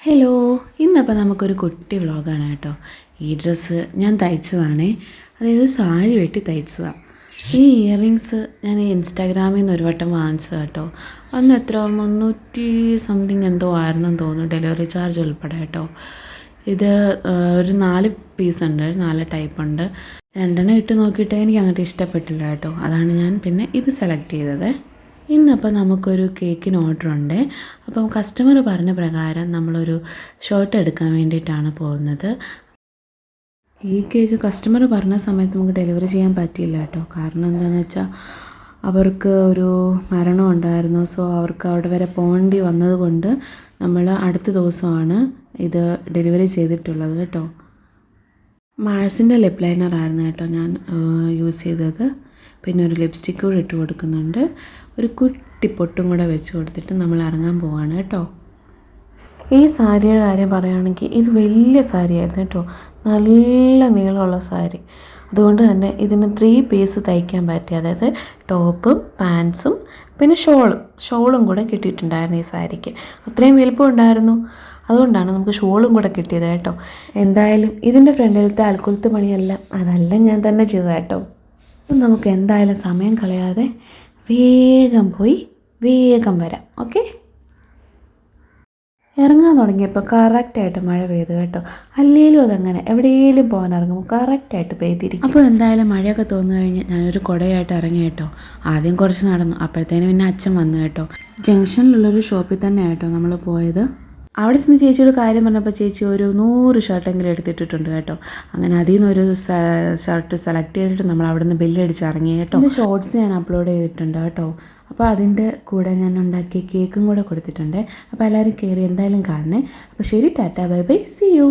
Hello, ഇന്നപ്പോൾ നമുക്കൊരു കുട്ടി വ്ളോഗാണ് കേട്ടോ. ഈ ഡ്രസ്സ് ഞാൻ തയ്ച്ചതാണേ, അതായത് സാരി വെട്ടി തയ്ച്ചതാണ്. ഈ ഇയറിങ്സ് ഞാൻ ഇൻസ്റ്റാഗ്രാമിൽ നിന്ന് ഒരു വട്ടം വാങ്ങിച്ചതാണ് കേട്ടോ. അന്ന് എത്ര 300 സംതിങ് എന്തോ ആയിരുന്നെന്ന് തോന്നുന്നു, ഡെലിവറി ചാർജ് ഉൾപ്പെടെ കേട്ടോ. ഇത് ഒരു 4 പീസ് ഉണ്ട്, 4 ടൈപ്പ് ഉണ്ട്. 2 ഇട്ട് നോക്കിയിട്ട് എനിക്ക് അങ്ങോട്ട് ഇഷ്ടപ്പെട്ടില്ല കേട്ടോ. അതാണ് ഞാൻ പിന്നെ ഇത് സെലക്ട് ചെയ്തത്. ഇന്നപ്പോൾ നമുക്കൊരു കേക്കിന് ഓർഡറുണ്ട്. അപ്പം കസ്റ്റമർ പറഞ്ഞ പ്രകാരം നമ്മളൊരു ഷർട്ട് എടുക്കാൻ വേണ്ടിയിട്ടാണ് പോകുന്നത്. ഈ കേക്ക് കസ്റ്റമർ പറഞ്ഞ സമയത്ത് നമുക്ക് ഡെലിവറി ചെയ്യാൻ പറ്റിയില്ല കേട്ടോ. കാരണം എന്താണെന്ന് വെച്ചാൽ അവർക്ക് ഒരു മരണം ഉണ്ടായിരുന്നു. സോ അവർക്ക് അവിടെ വരെ പോകേണ്ടി വന്നതുകൊണ്ട് നമ്മൾ അടുത്ത ദിവസമാണ് ഇത് ഡെലിവറി ചെയ്തിട്ടുള്ളത് കേട്ടോ. മാഴ്സിൻ്റെ ലിപ് ലൈനർ ആയിരുന്നു കേട്ടോ ഞാൻ യൂസ് ചെയ്തത്. പിന്നെ ഒരു ലിപ്സ്റ്റിക്ക് കൂടെ ഇട്ട് കൊടുക്കുന്നുണ്ട്. ഒരു കുട്ടി പൊട്ടും കൂടെ വെച്ച് കൊടുത്തിട്ട് നമ്മൾ ഇറങ്ങാൻ പോവാണ് കേട്ടോ. ഈ സാരിയുടെ കാര്യം പറയുകയാണെങ്കിൽ ഇത് വലിയ സാരിയായിരുന്നു കേട്ടോ. നല്ല നീളമുള്ള സാരി. അതുകൊണ്ട് തന്നെ ഇതിന് 3 പീസ് തയ്ക്കാൻ പറ്റി. അതായത് ടോപ്പും പാൻസും പിന്നെ ഷോളും കൂടെ കിട്ടിയിട്ടുണ്ടായിരുന്നു ഈ സാരിക്ക്. അത്രയും വലുപ്പം ഉണ്ടായിരുന്നു. അതുകൊണ്ടാണ് നമുക്ക് ഷോളും കൂടെ കിട്ടിയത് കേട്ടോ. എന്തായാലും ഇതിൻ്റെ ഫ്രണ്ടിലത്തെ അൽക്കുലത്ത് പണിയെല്ലാം അതെല്ലാം ഞാൻ തന്നെ ചെയ്തത് കേട്ടോ. അപ്പം നമുക്ക് എന്തായാലും സമയം കളയാതെ വേഗം പോയി വേഗം വരാം. ഓക്കെ, ഇറങ്ങാൻ തുടങ്ങിയപ്പോൾ കറക്റ്റായിട്ട് മഴ പെയ്തു കേട്ടോ. അല്ലെങ്കിലും അതങ്ങനെ എവിടെയെങ്കിലും പോകാൻ ഇറങ്ങുമ്പോൾ കറക്റ്റായിട്ട് പെയ്തിരിക്കും. അപ്പോൾ എന്തായാലും മഴയൊക്കെ തോന്നു കഴിഞ്ഞ് ഞാനൊരു കുടയായിട്ട് ഇറങ്ങി കേട്ടോ. ആദ്യം കുറച്ച് നടന്നു, അപ്പോഴത്തേനും പിന്നെ അച്ഛൻ വന്നു കേട്ടോ. ജംഗ്ഷനിലുള്ളൊരു ഷോപ്പിൽ തന്നെ കേട്ടോ നമ്മൾ പോയത്. അവിടെ ചെന്ന് ചേച്ചിയോട് കാര്യം പറഞ്ഞപ്പോൾ ചേച്ചി ഒരു 100 ഷർട്ടെങ്കിലും എടുത്തിട്ടിട്ടുണ്ട് കേട്ടോ. അങ്ങനെ അതിൽ നിന്നൊരു ഷർട്ട് സെലക്ട് ചെയ്തിട്ട് നമ്മൾ അവിടെ നിന്ന് ബില്ലടിച്ച് ഇറങ്ങി കേട്ടോ. എൻ്റെ ഷോർട്സ് ഞാൻ അപ്ലോഡ് ചെയ്തിട്ടുണ്ട് കേട്ടോ. അപ്പോൾ അതിൻ്റെ കൂടെ ഞാൻ ഉണ്ടാക്കിയ കേക്കും കൂടെ കൊടുത്തിട്ടുണ്ട്. അപ്പോൾ എല്ലാവരും കയറി എന്തായാലും കാണണേ. അപ്പോൾ ശരി, ടാറ്റാ, ബൈ ബൈ, സീ യു.